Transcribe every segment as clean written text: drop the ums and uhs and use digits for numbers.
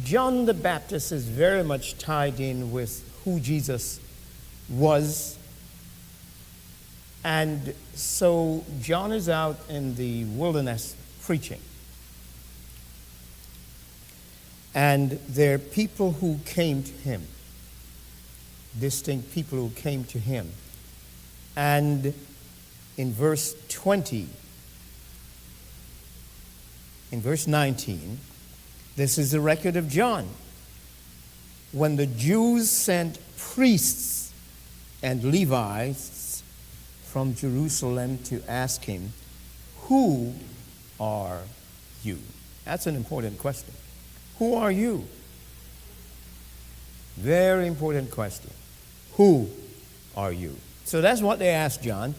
John the Baptist is very much tied in with who Jesus was. And so John is out in the wilderness preaching. And there are people who came to him, distinct people who came to him. And in verse 20, in verse 19, this is the record of John. When the Jews sent priests and Levites from Jerusalem to ask him, "Who are you?" That's an important question. Who are you? Very important question. Who are you? So that's what they asked John.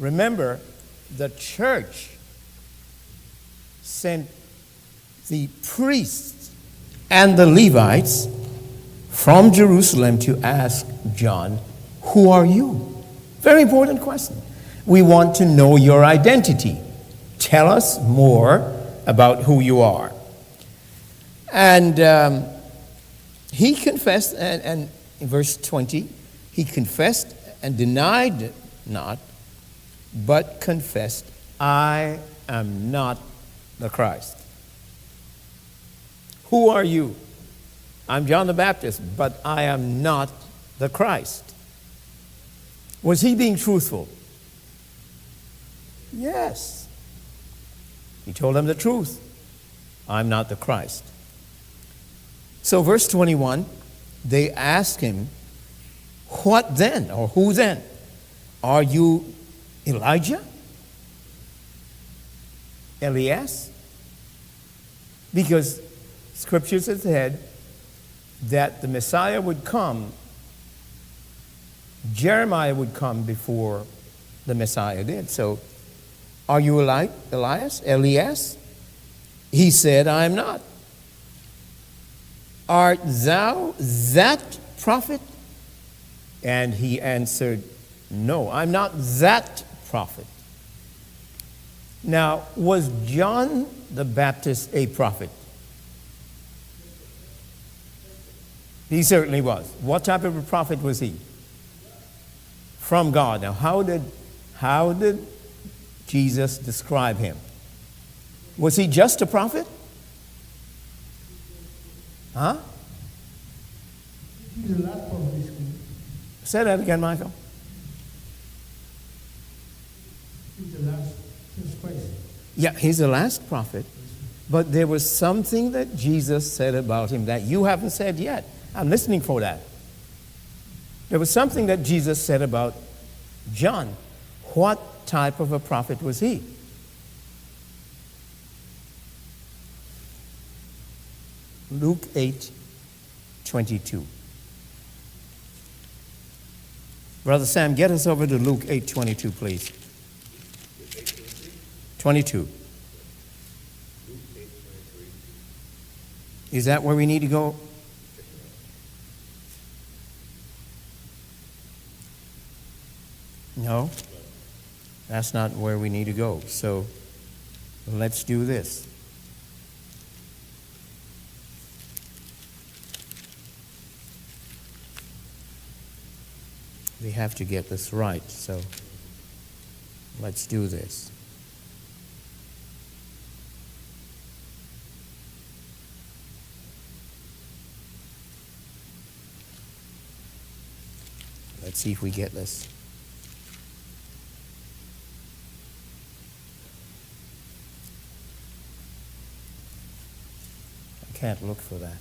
Remember, the church sent the priests and the Levites from Jerusalem to ask John, "Who are you?" Very important question. We want to know your identity. Tell us more about who you are. And he confessed, and in verse 20, he confessed and denied not, but confessed, "I am not the Christ." Who are you? I'm John the Baptist, but I am not the Christ. Was he being truthful? Yes. He told them the truth. I'm not the Christ. So verse 21, they asked him, "What then?" or "Who then? Are you Elijah? Elias?" Because scriptures have said that the Messiah would come, Jeremiah would come before the Messiah did. So, are you Elias? He said, "I am not." "Art thou that prophet?" And he answered, "No, I'm not that prophet." Now, was John the Baptist a prophet? He certainly was. What type of a prophet was he? From God. Now, how did Jesus describe him? Was he just a prophet? Huh? He's the last prophet. Say that again, Michael. He's the last since Christ. Yeah, he's the last prophet. But there was something that Jesus said about him that you haven't said yet. I'm listening for that. There was something that Jesus said about John. What type of a prophet was he? Luke 8:22. Brother Sam, get us over to Luke 8:22, please. 22. Is that where we need to go? No, that's not where we need to go. So let's do this. We have to get this right, so let's do this. Let's see if we get this. I can't look for that.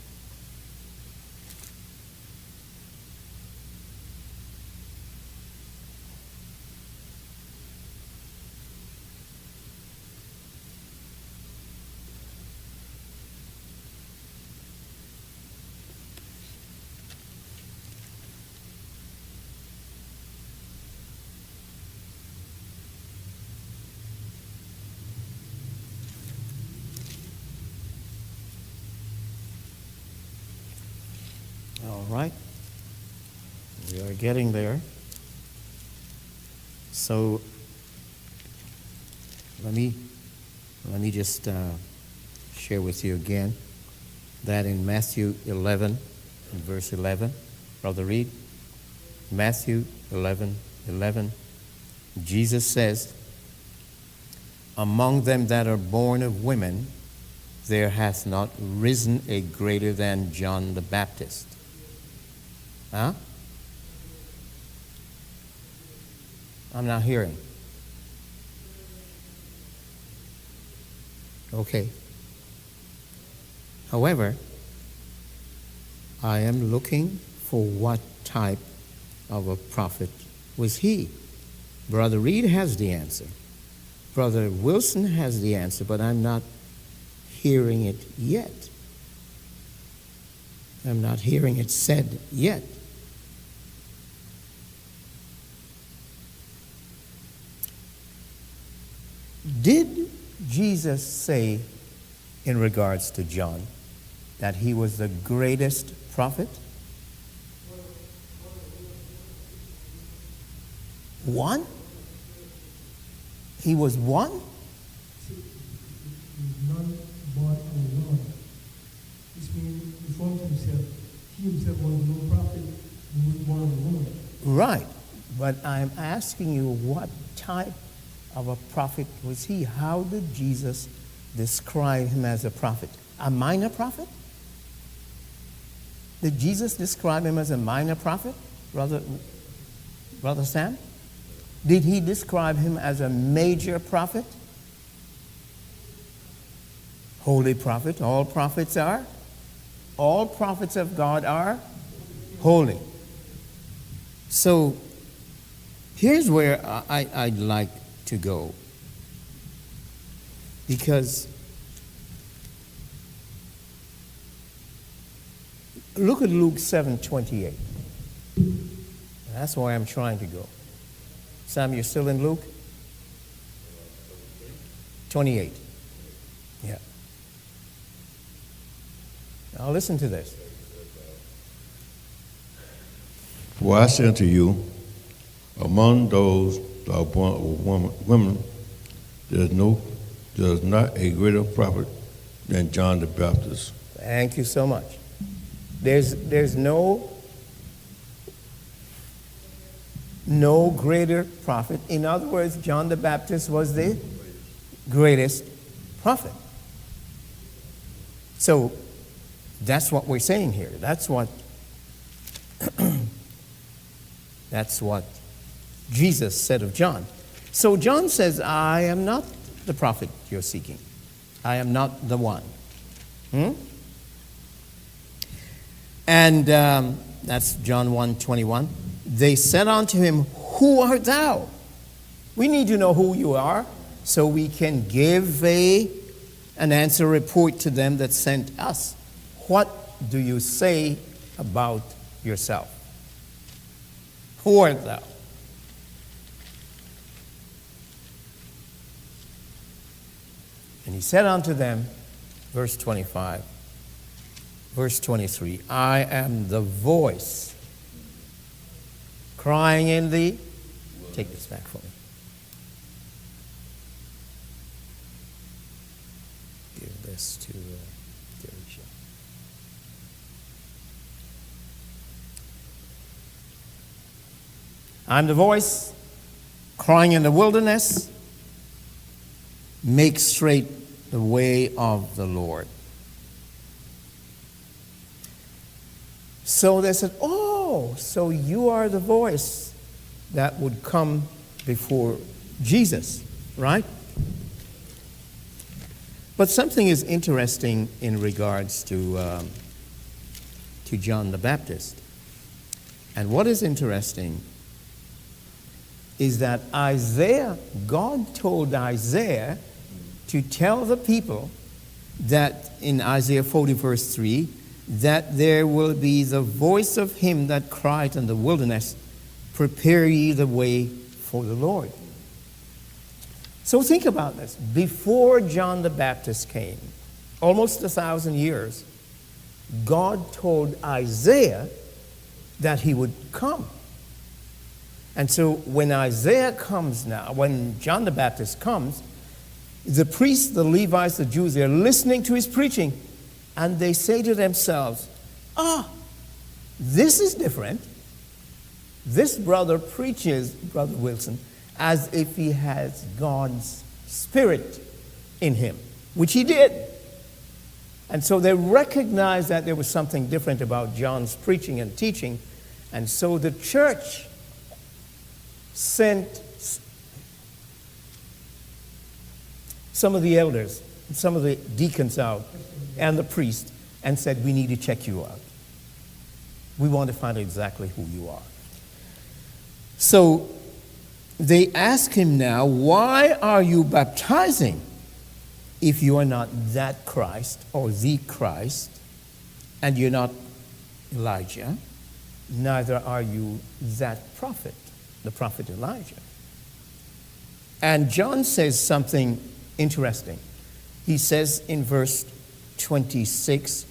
All right. We are getting there. So let me just share with you again. that in Matthew 11 and verse 11. Brother, read. Matthew 11:11. Jesus says, among them that are born of women, there hath not risen a greater than John the Baptist. Huh? I'm not hearing. Okay. However, I am looking for what type of a prophet was he. Brother Reed has the answer. Brother Wilson has the answer, but I'm not hearing it yet. I'm not hearing it said yet. Did Jesus say in regards to John that he was the greatest prophet? One? He was one? None born of woman. This means he formed himself. He himself was no prophet. He was born of a woman. Right. But I'm asking you, what type of a prophet was he? How did Jesus describe him as a prophet? A minor prophet? Did Jesus describe him as a minor prophet, Brother Sam? Did he describe him as a major prophet? Holy prophet. All prophets are? All prophets of God are holy. So here's where I'd like to go. Because look at Luke 7:28. That's where I'm trying to go. Sam, you're still in Luke? 28. Yeah. Now listen to this. For I say unto you, among those that are born of women, there is not a greater prophet than John the Baptist. Thank you so much. There's no greater prophet. In other words, John the Baptist was the greatest prophet. So that's what we're saying here. That's what Jesus said of John. So John says, I am not the prophet you're seeking. I am not the one. And that's John 1:21. They said unto him, who art thou? We need to know who you are so we can give an answer report to them that sent us. What do you say about yourself? Who art thou? And he said unto them, verse 25, verse 23, I am the voice crying in the... Take this back for me. Give this to Derecha. I'm the voice crying in the wilderness, make straight the way of the Lord. So they said, oh, so you are the voice that would come before Jesus, right? But something is interesting in regards to John the Baptist. And what is interesting is that God told Isaiah to tell the people that in Isaiah 40 verse 3, that there will be the voice of him that cried in the wilderness, prepare ye the way for the Lord. So think about this. Before John the Baptist came, almost 1,000 years, God told Isaiah that he would come. And so when Isaiah comes now, when John the Baptist comes, the priests, the Levites, the Jews, they're listening to his preaching. and they say to themselves, this is different. This brother preaches, Brother Wilson, as if he has God's Spirit in him, which he did. And so they recognized that there was something different about John's preaching and teaching, and so the church sent some of the elders, some of the deacons out, and the priest, and said, we need to check you out. We want to find out exactly who you are. So they ask him now, why are you baptizing if you are not that Christ or the Christ, and you're not Elijah, neither are you that prophet, the prophet Elijah? And John says something interesting. He says in verse 26,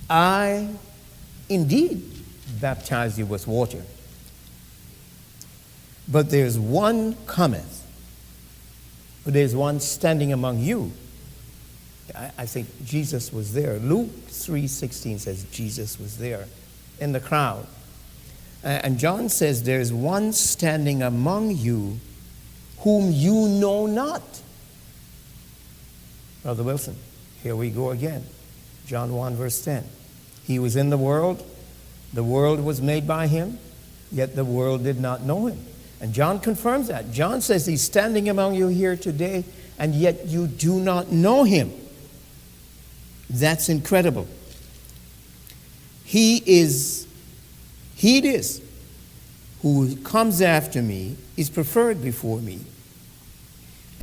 I indeed baptize you with water, but there's one cometh, but there's one standing among you. I think Jesus was there. Luke 3:16 says Jesus was there in the crowd. And John says there's one standing among you whom you know not. Brother Wilson, here we go again. John 1 verse 10. He was in the world was made by him, yet the world did not know him. And John confirms that. John says he's standing among you here today, and yet you do not know him. That's incredible. He it is who comes after me is preferred before me,